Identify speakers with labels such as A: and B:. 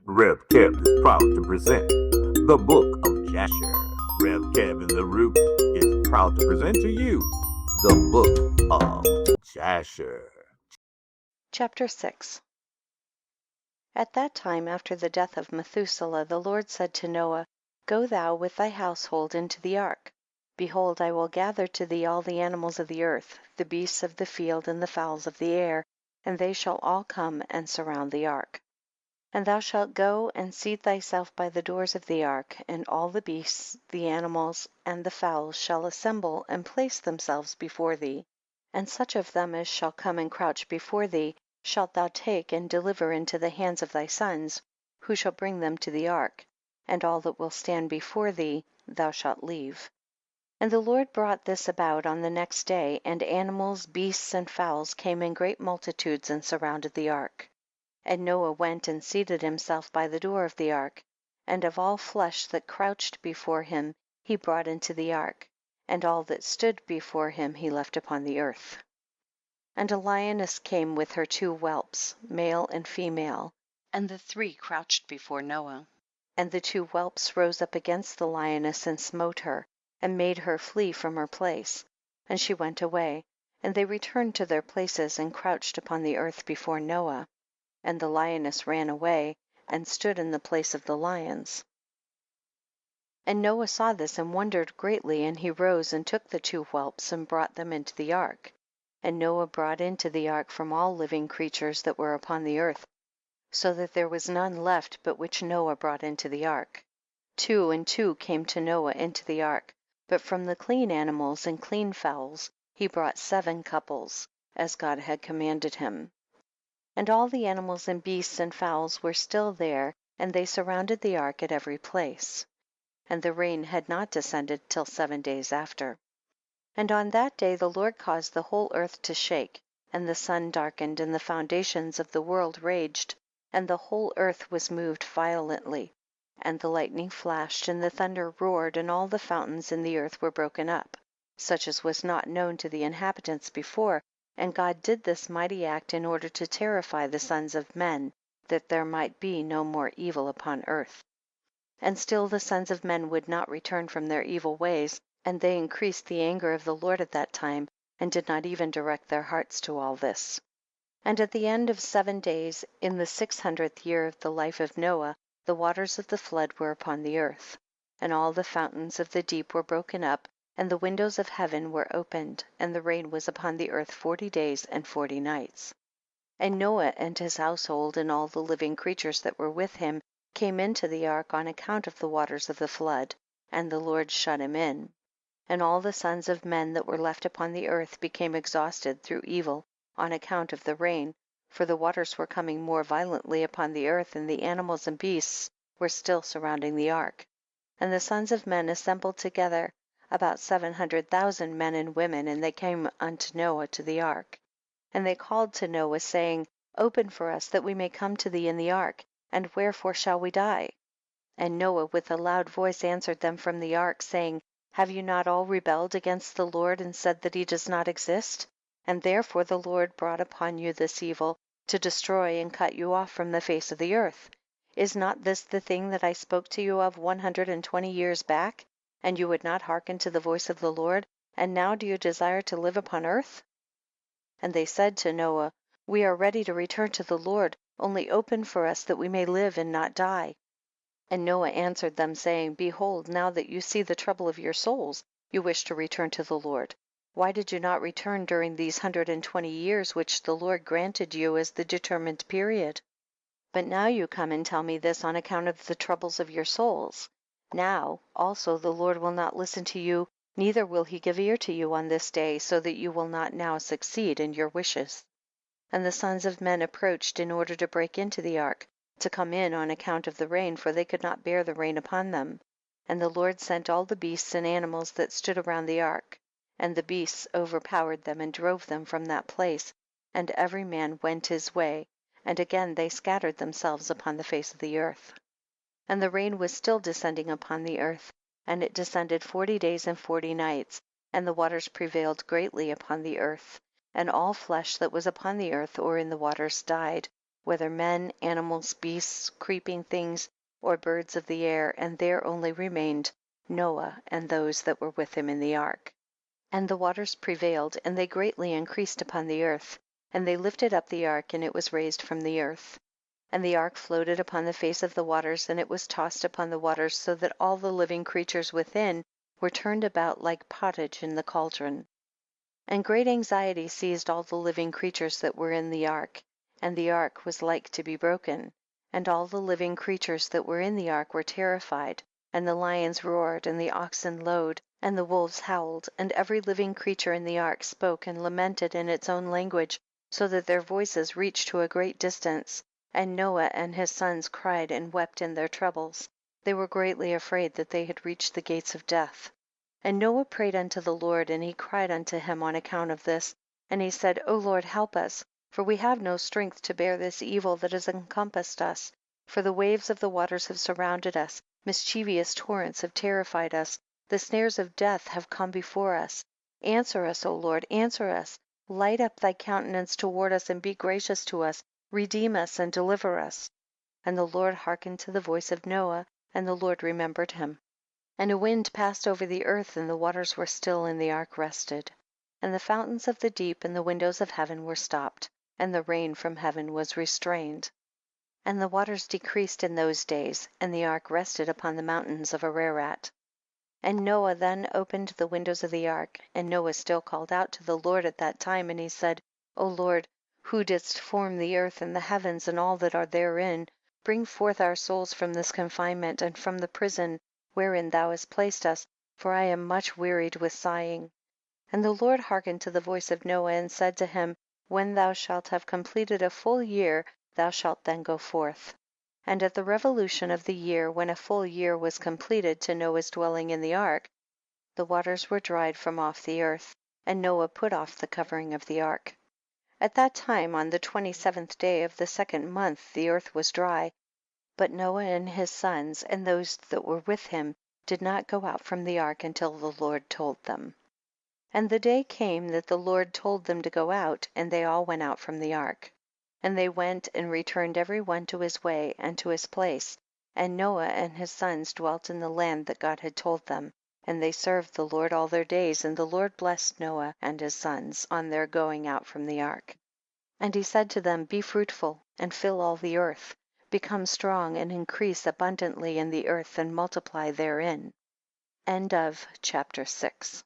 A: RevKev is proud to present the book of Jasher. RevKev in the Root is proud to present to you the book of Jasher.
B: Chapter 6. At that time, after the death of Methuselah, the Lord said to Noah, Go thou with thy household into the ark. Behold, I will gather to thee all the animals of the earth, the beasts of the field, and the fowls of the air, and they shall all come and surround the ark. And thou shalt go and seat thyself by the doors of the ark, and all the beasts, the animals, and the fowls shall assemble and place themselves before thee. And such of them as shall come and crouch before thee shalt thou take and deliver into the hands of thy sons, who shall bring them to the ark, and all that will stand before thee thou shalt leave. And the Lord brought this about on the next day, and animals, beasts, and fowls came in great multitudes and surrounded the ark. And Noah went and seated himself by the door of the ark, and of all flesh that crouched before him he brought into the ark, and all that stood before him he left upon the earth. And a lioness came with her 2 whelps, male and female, and the 3 crouched before Noah. And the 2 whelps rose up against the lioness and smote her, and made her flee from her place. And she went away, and they returned to their places and crouched upon the earth before Noah. And the lioness ran away, and stood in the place of the lions. And Noah saw this and wondered greatly, and he rose and took the 2 whelps and brought them into the ark. And Noah brought into the ark from all living creatures that were upon the earth, so that there was none left but which Noah brought into the ark. 2 and 2 came to Noah into the ark, but from the clean animals and clean fowls he brought 7 couples, as God had commanded him. And all the animals and beasts and fowls were still there, and they surrounded the ark at every place. And the rain had not descended till 7 days after. And on that day the Lord caused the whole earth to shake, and the sun darkened, and the foundations of the world raged, and the whole earth was moved violently. And the lightning flashed, and the thunder roared, and all the fountains in the earth were broken up, such as was not known to the inhabitants before. And God did this mighty act in order to terrify the sons of men, that there might be no more evil upon earth. And still the sons of men would not return from their evil ways, and they increased the anger of the Lord at that time, and did not even direct their hearts to all this. And at the end of 7 days, in the 600th year of the life of Noah, the waters of the flood were upon the earth, and all the fountains of the deep were broken up, and the windows of heaven were opened, and the rain was upon the earth 40 days and 40 nights. And Noah and his household and all the living creatures that were with him came into the ark on account of the waters of the flood, and the Lord shut him in. And all the sons of men that were left upon the earth became exhausted through evil on account of the rain, for the waters were coming more violently upon the earth, and the animals and beasts were still surrounding the ark. And the sons of men assembled together, about 700,000 men and women, and they came unto Noah to the ark. And they called to Noah, saying, Open for us, that we may come to thee in the ark, and wherefore shall we die? And Noah with a loud voice answered them from the ark, saying, Have you not all rebelled against the Lord, and said that he does not exist? And therefore the Lord brought upon you this evil, to destroy and cut you off from the face of the earth. Is not this the thing that I spoke to you of 120 years back? And you would not hearken to the voice of the Lord, and now do you desire to live upon earth? And they said to Noah, We are ready to return to the Lord, only open for us that we may live and not die. And Noah answered them, saying, Behold, now that you see the trouble of your souls, you wish to return to the Lord. Why did you not return during these 120 years which the Lord granted you as the determined period? But now you come and tell me this on account of the troubles of your souls. Now also the Lord will not listen to you, neither will he give ear to you on this day, so that you will not now succeed in your wishes. And the sons of men approached in order to break into the ark, to come in on account of the rain, for they could not bear the rain upon them. And the Lord sent all the beasts and animals that stood around the ark, and the beasts overpowered them and drove them from that place, and every man went his way, and again they scattered themselves upon the face of the earth. And the rain was still descending upon the earth, and it descended 40 days and 40 nights, and the waters prevailed greatly upon the earth, and all flesh that was upon the earth or in the waters died, whether men, animals, beasts, creeping things, or birds of the air, and there only remained Noah and those that were with him in the ark. And the waters prevailed, and they greatly increased upon the earth, and they lifted up the ark, and it was raised from the earth. And the ark floated upon the face of the waters, and it was tossed upon the waters, so that all the living creatures within were turned about like pottage in the cauldron. And great anxiety seized all the living creatures that were in the ark, and the ark was like to be broken. And all the living creatures that were in the ark were terrified, and the lions roared, and the oxen lowed, and the wolves howled, and every living creature in the ark spoke and lamented in its own language, so that their voices reached to a great distance. And Noah and his sons cried and wept in their troubles. They were greatly afraid that they had reached the gates of death. And Noah prayed unto the Lord, and he cried unto him on account of this. And he said, O Lord, help us, for we have no strength to bear this evil that has encompassed us. For the waves of the waters have surrounded us, mischievous torrents have terrified us, the snares of death have come before us. Answer us, O Lord, answer us. Light up thy countenance toward us, and be gracious to us. Redeem us and deliver us. And the Lord hearkened to the voice of Noah, and the Lord remembered him. And a wind passed over the earth, and the waters were still, and the ark rested. And the fountains of the deep and the windows of heaven were stopped, and the rain from heaven was restrained. And the waters decreased in those days, and the ark rested upon the mountains of Ararat. And Noah then opened the windows of the ark, and Noah still called out to the Lord at that time, and he said, O Lord, who didst form the earth and the heavens and all that are therein, bring forth our souls from this confinement, and from the prison wherein thou hast placed us, for I am much wearied with sighing. And the Lord hearkened to the voice of Noah, and said to him, When thou shalt have completed a full year, thou shalt then go forth. And at the revolution of the year, when a full year was completed to Noah's dwelling in the ark, the waters were dried from off the earth, and Noah put off the covering of the ark. At that time, on the 27th day of the second month, the earth was dry, but Noah and his sons and those that were with him did not go out from the ark until the Lord told them. And the day came that the Lord told them to go out, and they all went out from the ark. And they went and returned every one to his way and to his place, and Noah and his sons dwelt in the land that God had told them, and they served the Lord all their days, and the Lord blessed Noah and his sons on their going out from the ark. And he said to them, Be fruitful, and fill all the earth, become strong, and increase abundantly in the earth, and multiply therein. End of chapter 6.